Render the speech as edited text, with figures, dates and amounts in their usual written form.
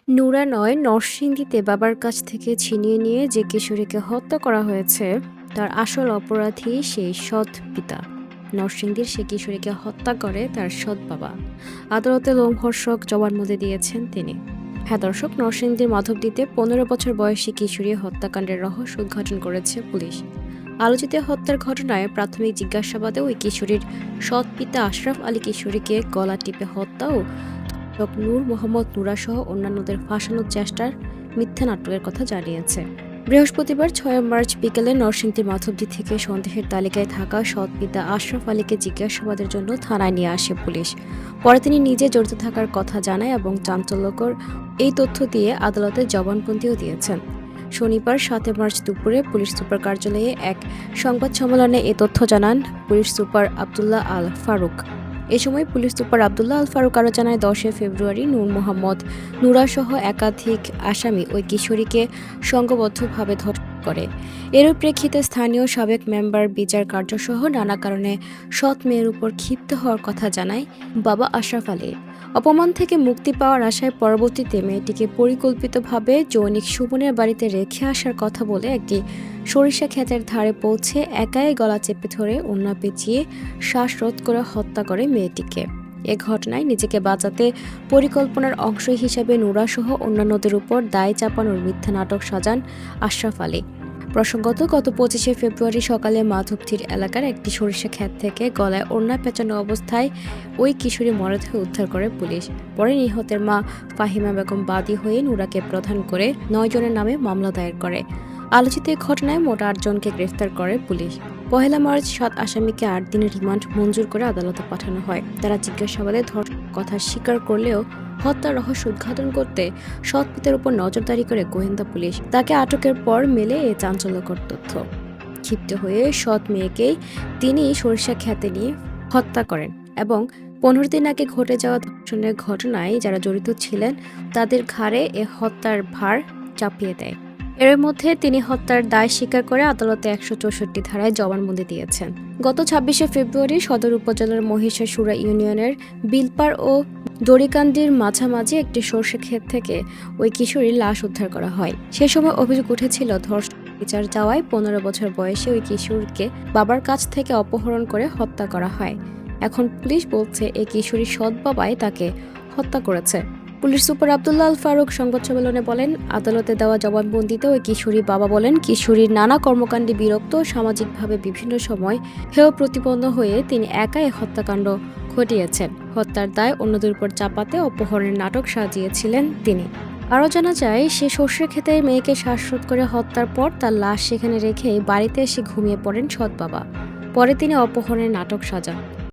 নুরা নয়, নরসিংদীতে বাবার কাছ থেকে ছিনিয়ে নিয়ে যে কিশোরীকে হত্যা করা হয়েছে তার আসল অপরাধী সেই সৎ পিতা। নরসিংদীর সে কিশোরীকে হত্যা করে তার সৎ বাবা। আদালতে লোমহর্ষক জবানবন্দি দিয়েছেন তিনি। হ্যাঁ দর্শক, নরসিংদীর মাধবদীতে ১৫ বছর বয়সী কিশোরী হত্যাকাণ্ডের রহস্য উদ্ঘাটন করেছে পুলিশ। আলোচিত হত্যার ঘটনায় প্রাথমিক জিজ্ঞাসাবাদে ওই কিশোরীর সৎ পিতা আশরাফ আলী কিশোরীকে গলা টিপে হত্যা ও নূর মোহাম্মদ নুরা সহ অন্যান্যদের ফাঁসানোর চেষ্টার মিথ্যা নাটকের কথা জানিয়েছে। বৃহস্পতিবার ৬ মার্চ বিকেলে নরসিংদীর মাধবদী থেকে সন্দেহের তালিকায় থাকা সৎ পিতা আশরাফ আলীকে জিজ্ঞাসাবাদের জন্য থানায় নিয়ে আসে পুলিশ। পরে তিনি নিজে জড়িত থাকার কথা জানায় এবং চাঞ্চল্যকর এই তথ্য দিয়ে আদালতে জবানবন্দিও দিয়েছেন। শনিবার ৭ মার্চ দুপুরে পুলিশ সুপার কার্যালয়ে এক সংবাদ সম্মেলনে এ তথ্য জানান পুলিশ সুপার আবদুল্লাহ আল ফারুক। এ সময় পুলিশ সুপার আবদুল্লাহ আল ফারুক আরও জানায়, ১০ ফেব্রুয়ারি নূর মোহাম্মদ নুরাসহ একাধিক আসামি ওই কিশোরীকে সংঘবদ্ধভাবে ধর্ষণ করে। এরই প্রেক্ষিতে স্থানীয় সাবেক মেম্বার, বিচার কার্যসহ নানা কারণে সৎ মেয়ের উপর ক্ষিপ্ত হওয়ার কথা জানায় বাবা আশরাফ আলী। অপমান থেকে মুক্তি পাওয়ার আশায় পরবর্তীতে মেয়েটিকে পরিকল্পিতভাবে জৈনিক সুমনের বাড়িতে রেখে আসার কথা বলে একটি সরিষা ক্ষেতের ধারে পৌঁছে একাই গলা চেপে ধরে ওড়না পেঁচিয়ে শ্বাসরোধ করে হত্যা করে মেয়েটিকে। এ ঘটনায় নিজেকে বাঁচাতে পরিকল্পনার অংশ হিসেবে নুরাসহ অন্যান্যদের উপর দায় চাপানোর মিথ্যা নাটক সাজান আশরাফ আলী। প্রসঙ্গত, গত ২৫ ফেব্রুয়ারি সকালে মাধবদীর এলাকার একটি সরিষা ক্ষেত থেকে গলায় ওড়না পেঁচানো অবস্থায় ওই কিশোরী মরদেহ উদ্ধার করে পুলিশ। পরে নিহতের মা ফাহিমা বেগম বাদী হয়ে নুরাকে প্রধান করে ৯ জনের নামে মামলা দায়ের করে। আলোচিত ঘটনায় মোট ৮ জনকে গ্রেফতার করে পুলিশ। ১ মার্চ ৭ আসামিকে ৮ দিনের রিমান্ড মঞ্জুর করে আদালতে পাঠানো হয়। তারা জিজ্ঞাসাবাদে ধর্ষণের কথা স্বীকার করলেও হত্যার রহস্য উদ্ঘাটন করতে সৎ পিতার উপর নজরদারি করে গোয়েন্দা পুলিশ। তাকে আটকের পর মেলে এ চাঞ্চল্যকর তথ্য। ক্ষিপ্ত হয়ে সৎ মেয়েকেই তিনি সরিষা ক্ষেতে নিয়ে হত্যা করেন এবং ১৫ দিন আগে ঘটে যাওয়া ধর্ষণের ঘটনায় যারা জড়িত ছিলেন তাদের ঘাড়ে এ হত্যার ভার চাপিয়ে দেয়। এর মধ্যে তিনি হত্যার দায় স্বীকার করে আদালতে ১৬৪ ধারায় জবানবন্দি দিয়েছেন। গত ২৬ ফেব্রুয়ারি সদর উপজেলার মহিষাসুরা ইউনিয়নের বিলপাড় ও দড়িকান্দির মাঝামাঝি একটি সরষে ক্ষেত থেকে ওই কিশোরীর লাশ উদ্ধার করা হয়। সে সময় অভিযোগ উঠেছিল ধর্ষণ বিচার যাওয়ায় ১৫ বছর বয়সী ওই কিশোরকে বাবার কাছ থেকে অপহরণ করে হত্যা করা হয়। এখন পুলিশ বলছে এই কিশোরীর সৎ বাবাই তাকে হত্যা করেছে। পুলিশ সুপার আবদুল্লাহ আল ফারুক সংবাদ সম্মেলনে বলেন, আদালতে দেওয়া জবানবন্দিতে ওই কিশোরী বাবা বলেন, কিশোরীর নানা কর্মকাণ্ডে বিরক্ত, সামাজিকভাবে বিভিন্ন সময় হেয় প্রতিপন্ন হয়ে তিনি একাই হত্যাকাণ্ড ঘটিয়েছেন। হত্যার দায় অন্যদের উপর চাপাতে অপহরণের নাটক সাজিয়েছিলেন তিনি। আরও জানা যায়, সে সর্ষে ক্ষেতে মেয়েকে শ্বাসরোধ করে হত্যার পর তার লাশ সেখানে রেখে বাড়িতে এসে ঘুমিয়ে পড়েন সৎ বাবা। পরে তিনি অপহরণের নাটক সাজান।